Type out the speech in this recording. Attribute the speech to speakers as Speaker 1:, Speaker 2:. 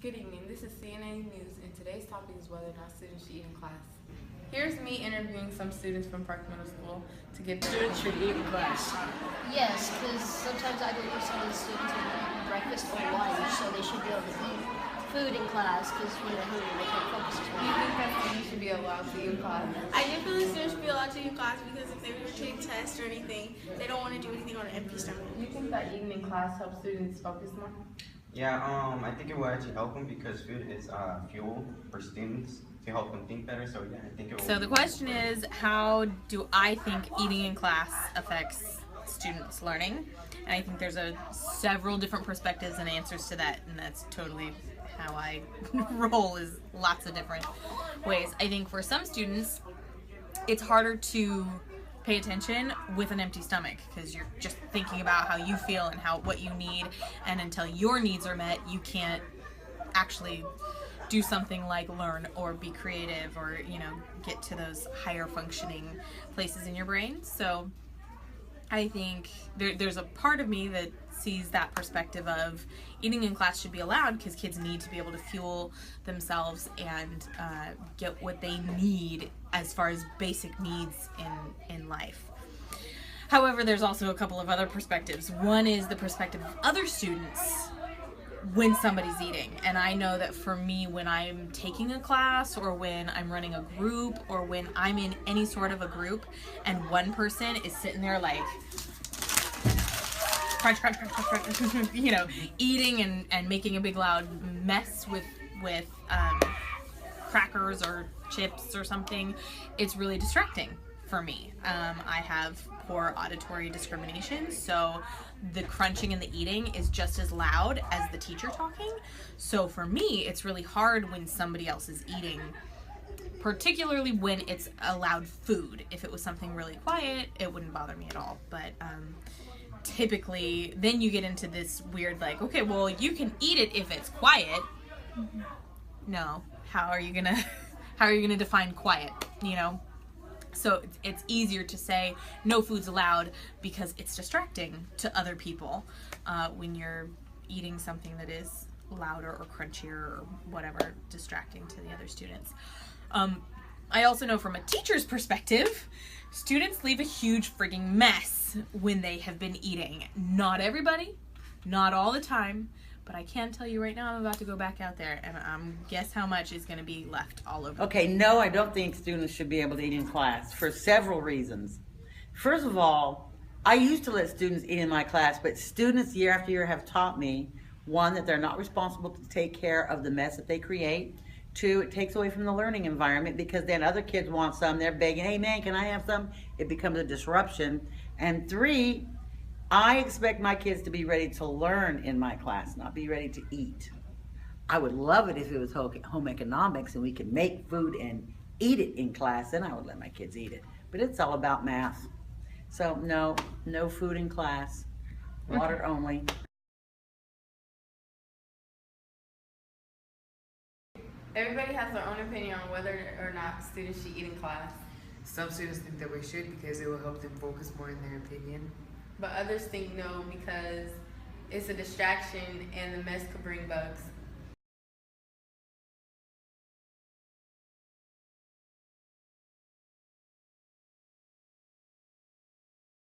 Speaker 1: Good evening, this is CNA News, and today's topic is whether or not students should eat in class. Here's me interviewing some students from Park Middle School to get
Speaker 2: Students should eat in class.
Speaker 3: Yes, because sometimes I believe some of the students are eating breakfast or lunch, so they should be able to eat food in class because when they're hungry they can't focus as
Speaker 1: Do
Speaker 3: well.
Speaker 1: you think that students should be allowed to eat in class?
Speaker 4: I do feel that students should be allowed to eat in class because if they were to take tests or anything, they don't want to do anything on an empty stomach.
Speaker 1: Do you think that eating in class helps students focus more?
Speaker 5: Yeah, I think it will actually help them because food is fuel for students to help them think better. So yeah, I think it will.
Speaker 6: So the question is, how do I think eating in class affects students' learning? And I think there's several different perspectives and answers to that, and that's totally how I roll, is lots of different ways. I think for some students, it's harder to pay attention with an empty stomach because you're just thinking about how you feel and what you need, and until your needs are met, you can't actually do something like learn or be creative or get to those higher functioning places in your brain. So I think there's a part of me that sees that perspective of eating in class should be allowed because kids need to be able to fuel themselves and get what they need as far as basic needs in life. However, there's also a couple of other perspectives. One is the perspective of other students when somebody's eating. And I know that for me, when I'm taking a class or when I'm running a group or when I'm in any sort of a group and one person is sitting there like crunch, crunch, crunch, crunch, crunch, eating and making a big loud mess with crackers or chips or something, it's really distracting for me. I have poor auditory discrimination, so the crunching and the eating is just as loud as the teacher talking. So for me, it's really hard when somebody else is eating, particularly when it's a loud food. If it was something really quiet, it wouldn't bother me at all. But typically, then you get into this weird like, okay, well, you can eat it if it's quiet. No, how are you gonna define quiet? So it's easier to say no food's allowed because it's distracting to other people when you're eating something that is louder or crunchier or whatever, distracting to the other students. I also know from a teacher's perspective, students leave a huge frigging mess when they have been eating. Not everybody, not all the time, but I can tell you right now I'm about to go back out there and guess how much is going to be left all over.
Speaker 2: Okay, no, I don't think students should be able to eat in class for several reasons. First of all, I used to let students eat in my class, but students year after year have taught me, one, that they're not responsible to take care of the mess that they create. Two, it takes away from the learning environment because then other kids want some, they're begging, hey man, can I have some? It becomes a disruption. And three, I expect my kids to be ready to learn in my class, not be ready to eat. I would love it if it was home economics and we could make food and eat it in class, then I would let my kids eat it. But it's all about math. So no food in class, water only.
Speaker 1: Everybody has their own opinion on whether or not students should eat in class,
Speaker 7: Some students think that we should because it will help them focus more in their opinion.
Speaker 1: but others think no because it's a distraction and the mess could bring bugs.